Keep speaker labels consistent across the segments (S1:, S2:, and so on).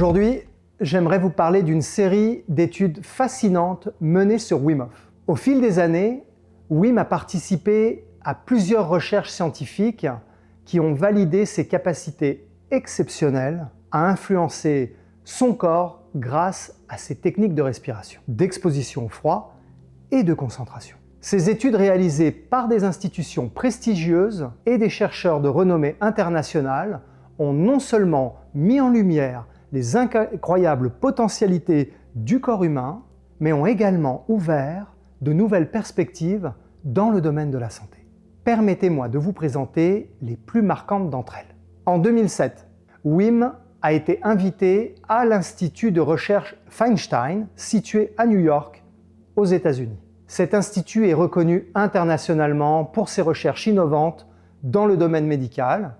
S1: Aujourd'hui, j'aimerais vous parler d'une série d'études fascinantes menées sur Wim Hof. Au fil des années, Wim a participé à plusieurs recherches scientifiques qui ont validé ses capacités exceptionnelles à influencer son corps grâce à ses techniques de respiration, d'exposition au froid et de concentration. Ces études réalisées par des institutions prestigieuses et des chercheurs de renommée internationale ont non seulement mis en lumière les incroyables potentialités du corps humain, mais ont également ouvert de nouvelles perspectives dans le domaine de la santé. Permettez-moi de vous présenter les plus marquantes d'entre elles. En 2007, Wim a été invité à l'Institut de recherche Feinstein, situé à New York, aux États-Unis. Cet institut est reconnu internationalement pour ses recherches innovantes dans le domaine médical,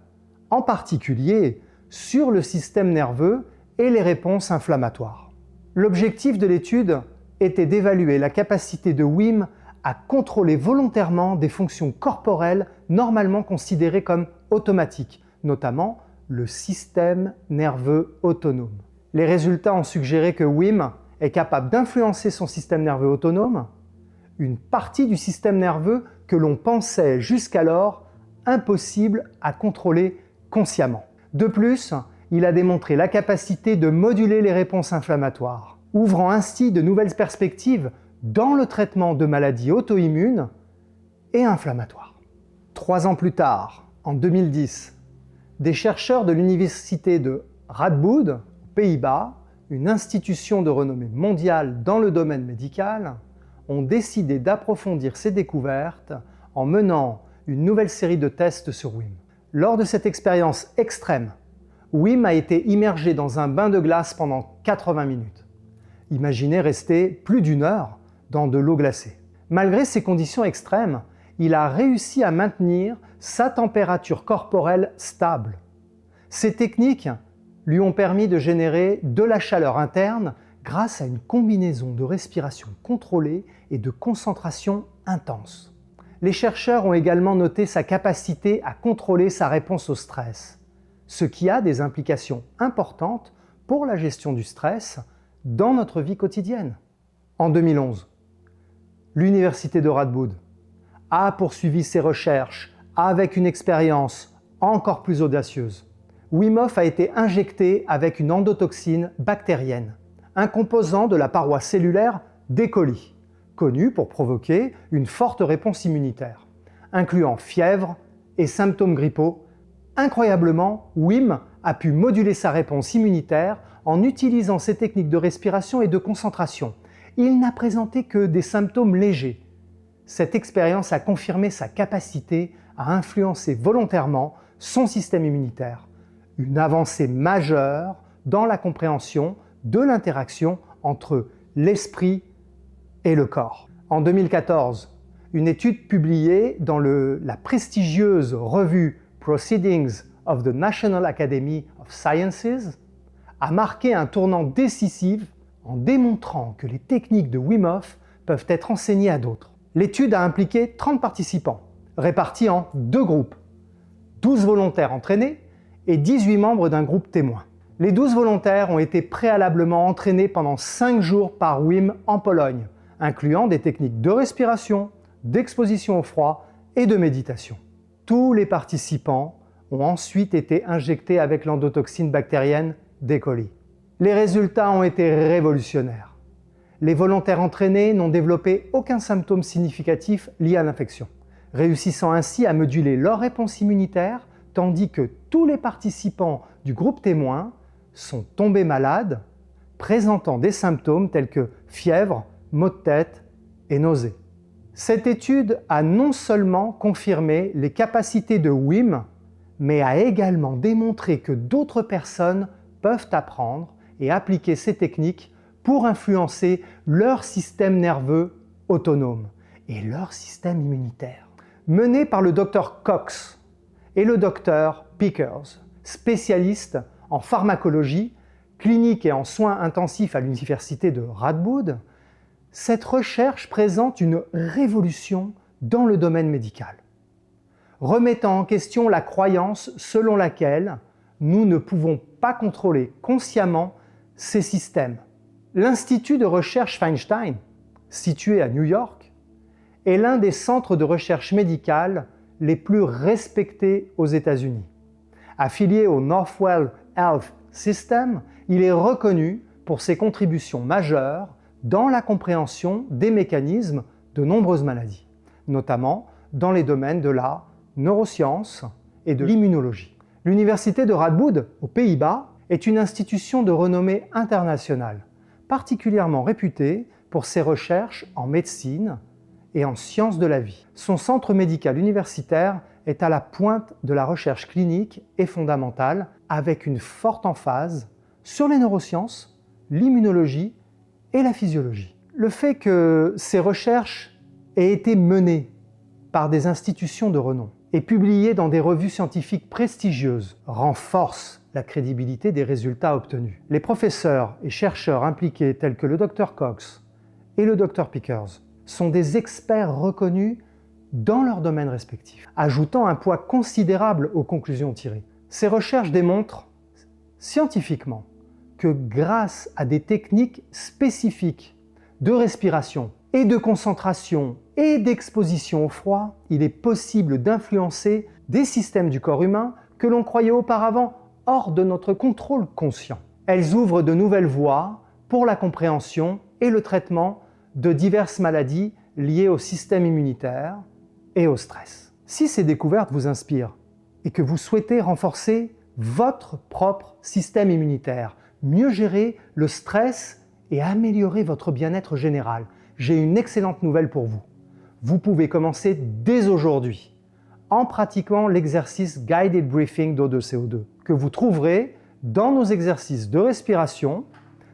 S1: en particulier sur le système nerveux et les réponses inflammatoires. L'objectif de l'étude était d'évaluer la capacité de Wim à contrôler volontairement des fonctions corporelles normalement considérées comme automatiques, notamment le système nerveux autonome. Les résultats ont suggéré que Wim est capable d'influencer son système nerveux autonome, une partie du système nerveux que l'on pensait jusqu'alors impossible à contrôler consciemment. De plus, il a démontré la capacité de moduler les réponses inflammatoires, ouvrant ainsi de nouvelles perspectives dans le traitement de maladies auto-immunes et inflammatoires. 3 ans plus tard, en 2010, des chercheurs de l'université de Radboud, aux Pays-Bas, une institution de renommée mondiale dans le domaine médical, ont décidé d'approfondir ces découvertes en menant une nouvelle série de tests sur Wim. Lors de cette expérience extrême, Wim a été immergé dans un bain de glace pendant 80 minutes. Imaginez rester plus d'1 heure dans de l'eau glacée. Malgré ces conditions extrêmes, il a réussi à maintenir sa température corporelle stable. Ces techniques lui ont permis de générer de la chaleur interne grâce à une combinaison de respiration contrôlée et de concentration intense. Les chercheurs ont également noté sa capacité à contrôler sa réponse au stress, ce qui a des implications importantes pour la gestion du stress dans notre vie quotidienne. En 2011, l'université de Radboud a poursuivi ses recherches avec une expérience encore plus audacieuse. Wim Hof a été injecté avec une endotoxine bactérienne, un composant de la paroi cellulaire d'E. coli, connu pour provoquer une forte réponse immunitaire, incluant fièvre et symptômes grippaux. Incroyablement, Wim a pu moduler sa réponse immunitaire en utilisant ses techniques de respiration et de concentration. Il n'a présenté que des symptômes légers. Cette expérience a confirmé sa capacité à influencer volontairement son système immunitaire, une avancée majeure dans la compréhension de l'interaction entre l'esprit et le corps. En 2014, une étude publiée dans la prestigieuse revue Proceedings of the National Academy of Sciences a marqué un tournant décisif en démontrant que les techniques de Wim Hof peuvent être enseignées à d'autres. L'étude a impliqué 30 participants, répartis en 2 groupes, 12 volontaires entraînés et 18 membres d'un groupe témoin. Les 12 volontaires ont été préalablement entraînés pendant 5 jours par Wim en Pologne, incluant des techniques de respiration, d'exposition au froid et de méditation. Tous les participants ont ensuite été injectés avec l'endotoxine bactérienne d'E. coli. Les résultats ont été révolutionnaires. Les volontaires entraînés n'ont développé aucun symptôme significatif lié à l'infection, réussissant ainsi à moduler leur réponse immunitaire, tandis que tous les participants du groupe témoin sont tombés malades, présentant des symptômes tels que fièvre, maux de tête et nausées. Cette étude a non seulement confirmé les capacités de Wim, mais a également démontré que d'autres personnes peuvent apprendre et appliquer ces techniques pour influencer leur système nerveux autonome et leur système immunitaire. Menée par le Dr Cox et le Dr Pickers, spécialistes en pharmacologie, clinique et en soins intensifs à l'université de Radboud, cette recherche présente une révolution dans le domaine médical, remettant en question la croyance selon laquelle nous ne pouvons pas contrôler consciemment ces systèmes. L'Institut de recherche Feinstein, situé à New York, est l'un des centres de recherche médicale les plus respectés aux États-Unis. Affilié au Northwell Health System, il est reconnu pour ses contributions majeures dans la compréhension des mécanismes de nombreuses maladies, notamment dans les domaines de la neuroscience et de l'immunologie. L'Université de Radboud, aux Pays-Bas, est une institution de renommée internationale, particulièrement réputée pour ses recherches en médecine et en sciences de la vie. Son centre médical universitaire est à la pointe de la recherche clinique et fondamentale, avec une forte emphase sur les neurosciences, l'immunologie et la physiologie. Le fait que ces recherches aient été menées par des institutions de renom et publiées dans des revues scientifiques prestigieuses renforce la crédibilité des résultats obtenus. Les professeurs et chercheurs impliqués tels que le Dr Cox et le Dr Pickers sont des experts reconnus dans leur domaine respectif, ajoutant un poids considérable aux conclusions tirées. Ces recherches démontrent scientifiquement que grâce à des techniques spécifiques de respiration et de concentration et d'exposition au froid, il est possible d'influencer des systèmes du corps humain que l'on croyait auparavant hors de notre contrôle conscient. Elles ouvrent de nouvelles voies pour la compréhension et le traitement de diverses maladies liées au système immunitaire et au stress. Si ces découvertes vous inspirent et que vous souhaitez renforcer votre propre système immunitaire, mieux gérer le stress et améliorer votre bien-être général, j'ai une excellente nouvelle pour vous. Vous pouvez commencer dès aujourd'hui en pratiquant l'exercice Guided Breathing d'O2CO2 que vous trouverez dans nos exercices de respiration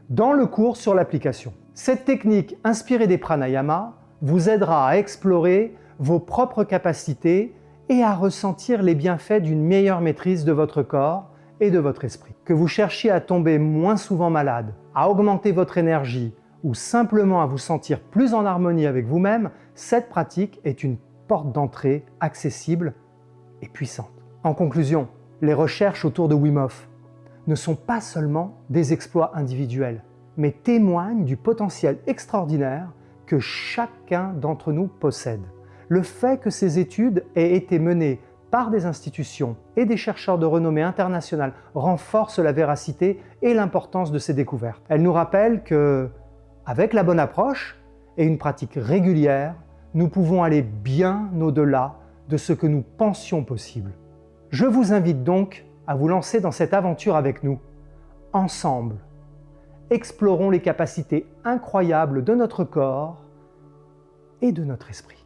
S1: dans le cours sur l'application. Cette technique inspirée des pranayama vous aidera à explorer vos propres capacités et à ressentir les bienfaits d'une meilleure maîtrise de votre corps et de votre esprit. Que vous cherchiez à tomber moins souvent malade, à augmenter votre énergie ou simplement à vous sentir plus en harmonie avec vous-même, cette pratique est une porte d'entrée accessible et puissante. En conclusion, les recherches autour de Wim Hof ne sont pas seulement des exploits individuels, mais témoignent du potentiel extraordinaire que chacun d'entre nous possède. Le fait que ces études aient été menées par des institutions et des chercheurs de renommée internationale renforce la véracité et l'importance de ces découvertes. Elles nous rappellent que, avec la bonne approche et une pratique régulière, nous pouvons aller bien au-delà de ce que nous pensions possible. Je vous invite donc à vous lancer dans cette aventure avec nous. Ensemble, explorons les capacités incroyables de notre corps et de notre esprit.